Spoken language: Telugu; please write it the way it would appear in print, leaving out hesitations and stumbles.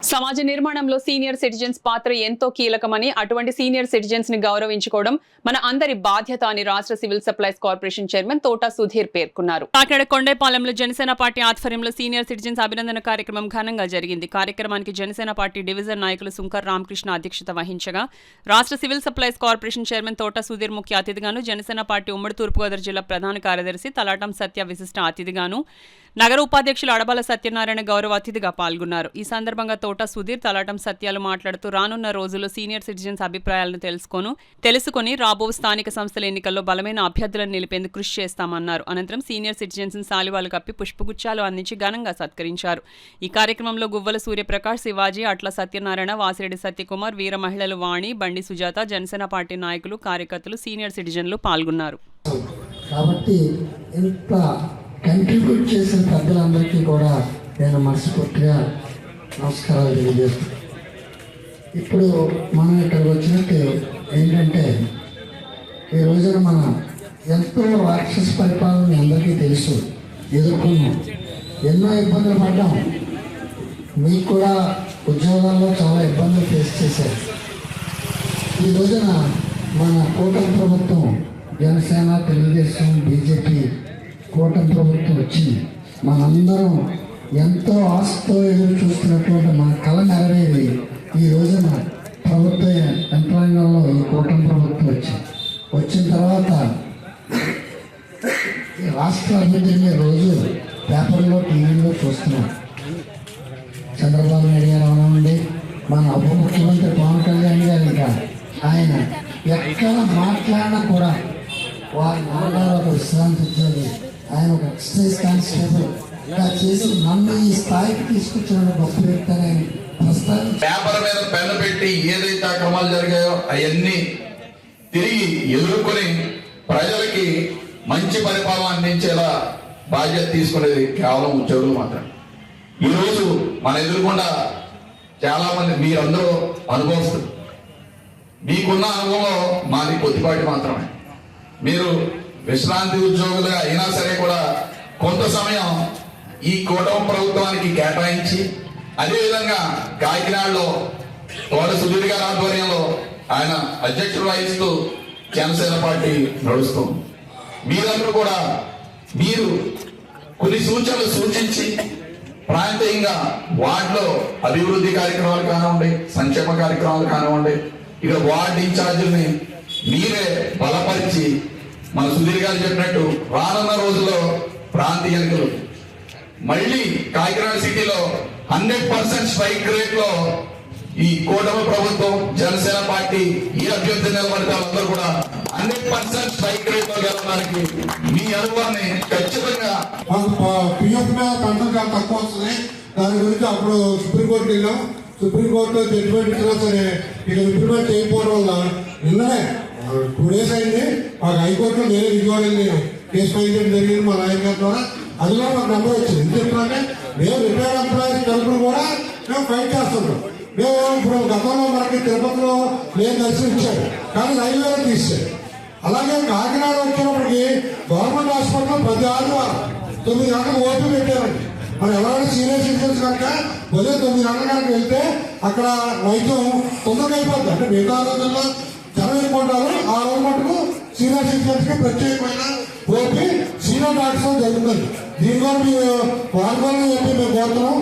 సమాజ నిర్మాణంలో సీనియర్ సిటిజన్స్ పాత్ర ఎంతో కీలకమని, అటువంటి సీనియర్ సిటిజన్స్ ని గౌరవించుకోవడం మన అందరి బాధ్యత అని రాష్ట్ర సివిల్ సప్లైస్ కార్పొరేషన్ చైర్మన్ తోట సుధీర్ పేర్కొన్నారు. కాకినాడ కొండేపాలెంలో జనసేన పార్టీ ఆధ్వర్యంలో సీనియర్ సిటిజన్స్ అభినందన కార్యక్రమం ఘనంగా జరిగింది. కార్యక్రమానికి జనసేన పార్టీ డివిజన్ నాయకులు సుంకర్ రామకృష్ణ అధ్యక్షత వహించగా, రాష్ట్ర సివిల్ సప్లైస్ కార్పొరేషన్ చైర్మన్ తోట సుధీర్ ముఖ్య అతిథిగాను, జనసేన పార్టీ ఉమ్మడి తూర్పుగోదావరి జిల్లా ప్రధాన కార్యదర్శి తలాటం సత్య విశిష్ట అతిథిగాను, నగర ఉపాధ్యక్షులు అడబాల సత్యనారాయణ గౌరవ అతిథిగా పాల్గొన్నారు. ఈ సందర్భంగా తోట సుధీర్, తలాటం సత్యాలు మాట్లాడుతూ, రానున్న రోజుల్లో సీనియర్ సిటిజన్స్ అభిప్రాయాలను తెలుసుకొని రాబో స్థానిక సంస్థల ఎన్నికల్లో బలమైన అభ్యర్థులను నిలిపేందుకు కృషి చేస్తామన్నారు. అనంతరం సీనియర్ సిటిజన్స్ శాలువాలు కప్పి పుష్పగుచ్చాలు అందించి ఘనంగా సత్కరించారు. ఈ కార్యక్రమంలో గువ్వల సూర్యప్రకాష్, శివాజీ, అట్ల సత్యనారాయణ, వాసిరెడ్డి సత్యకుమార్, వీర మహిళలు వాణి, బండి సుజాత, జనసేన పార్టీ నాయకులు, కార్యకర్తలు, సీనియర్ సిటిజన్లు పాల్గొన్నారు. కంట్రిబ్యూట్ చేసిన పెద్దలందరికీ కూడా నేను మనస్ఫూర్తిగా నమస్కారాలు తెలియజేస్తాను. ఇప్పుడు మనం ఇక్కడికి వచ్చినట్టు ఏంటంటే, ఈ రోజున మనం ఎంతో రాక్షస పరిపాలన అందరికీ తెలుసు, ఎదుర్కొన్నాం, ఎన్నో ఇబ్బందులు పడ్డాం. మీకు కూడా ఉద్యోగాల్లో చాలా ఇబ్బందులు ఫేస్ చేశారు. ఈ రోజున మన కూటమి ప్రభుత్వం, జనసేన, తెలుగుదేశం, బీజేపీ కూటమి ప్రభుత్వం వచ్చింది. మనందరం ఎంతో ఆశతో ఎదురు చూస్తున్నటువంటి మన కళ నెరవేరి ఈ రోజున ప్రభుత్వ యంత్రాంగంలో ఈ కూటమి ప్రభుత్వం వచ్చిన తర్వాత ఈ రాష్ట్ర అభివృద్ధిని రోజు పేపర్లో, టీవీలో చూస్తున్నాం. చంద్రబాబు నాయుడు గారు అవనండి, మన ఉప ముఖ్యమంత్రి పవన్ కళ్యాణ్ గారు, ఇంకా ఆయన ఎక్కడ మాట్లాడినా కూడా వారి నాన్నగారు ఒక విశ్రాంతి ఉద్యోగి, ఆయన ఒక ఎక్సైజ్ కానిస్టేబుల్, ఇలా చేసి నన్ను ఈ స్థాయికి తీసుకొచ్చిన గొప్ప వ్యక్తి అని పేపర్ మీద పెన్ను పెట్టి ఏదైతే అక్రమాలు జరిగాయో అవన్నీ తిరిగి ఎదుర్కొని ప్రజలకి మంచి పరిపాలన అందించేలా బాధ్యత తీసుకునేది కేవలం ఉద్యోగులు మాత్రమే. ఈరోజు మన ఎదురుకుండా చాలా మంది మీరందరూ అనుభవిస్తారు. మీకున్న అనుభవంలో మాది కొద్దిపాటి మాత్రమే. మీరు విశ్రాంతి ఉద్యోగులుగా అయినా సరే కూడా కొంత సమయం ఈ కూటమి ప్రభుత్వానికి కేటాయించి, అదేవిధంగా కాకినాడలో తోట సుధీర్ గారి ఆధ్వర్యంలో ఆయన అధ్యక్షుడు వహిస్తూ జనసేన పార్టీ నడుస్తుంది. మీరందరూ కూడా మీరు కొన్ని సూచనలు సూచించి ప్రాంతీయంగా వార్డులో అభివృద్ధి కార్యక్రమాలు కానివ్వండి, సంక్షేమ కార్యక్రమాలు కానివ్వండి, ఇక వార్డు ఇన్ఛార్జీలని మీరే బలపరిచి, మన సుధీర్ గారు చెప్పినట్టు రానున్న రోజుల్లో ప్రాంతీయ ఎన్నికలు మళ్ళీ కాకినాడ సిటీలో 100% స్ట్రైక్ రేట్ లో ఈ కూటమి ప్రభుత్వం, జనసేన పార్టీ ఈ అభ్యర్థి నిలబడితే వాళ్ళందరూ కూడా 100% స్ట్రైక్ రేట్ లో గెలవడానికి మీ అనుభవాన్ని ఖచ్చితంగా తక్కువ వస్తుంది. దాని గురించి అప్పుడు సుప్రీంకోర్టుకి వెళ్ళాం. సుప్రీంకోర్టులో జడ్జిమెంట్ ఇచ్చినా సరే ఇక ఇంప్లిమెంట్ చేయకపోవడం వల్ల నిన్ననే 2 days అయింది. మాకు హైకోర్టులో నేనే విజయవాడ వెళ్ళి కేసు ఫైల్ చేయడం జరిగింది మా నాయకుల ద్వారా. అందులో మాకు నెంబర్ వచ్చింది. ఎందుకు చెప్తున్నారంటే, మేము రిటైర్డ్ ఎంప్లాయీస్ తరఫున కూడా మేము ఫైట్ చేస్తున్నాం. మేము ఇప్పుడు గతంలో మనకి తిరుపతిలో నేను దర్శించాడు, కానీ రైల్వేలో తీసాడు. అలాగే కాకినాడ వచ్చినప్పటికీ గవర్నమెంట్ హాస్పిటల్లో ప్రతి ఆదివారం 9 గంటలకు ఓపీ పెట్టారండి. మనం ఎవరైనా సీనియర్ సిటిజన్స్ కనుక ఉదయం 9 గంటల కనుక వెళ్తే అక్కడ వైద్యం తొందరగా అయిపోద్ది. అంటే మిగతా రోజుల్లో జనం ఎక్కుంటారు, ఆ రోజు మటుకు సీనియర్ సిటిజన్స్ కి ప్రత్యేకమైన ఓపీ సీనియర్ డాక్టర్స్ జరుగుతుంది. దీని కూడా మీరు పాల్గొని చెప్పి మేము కోరుతున్నాం.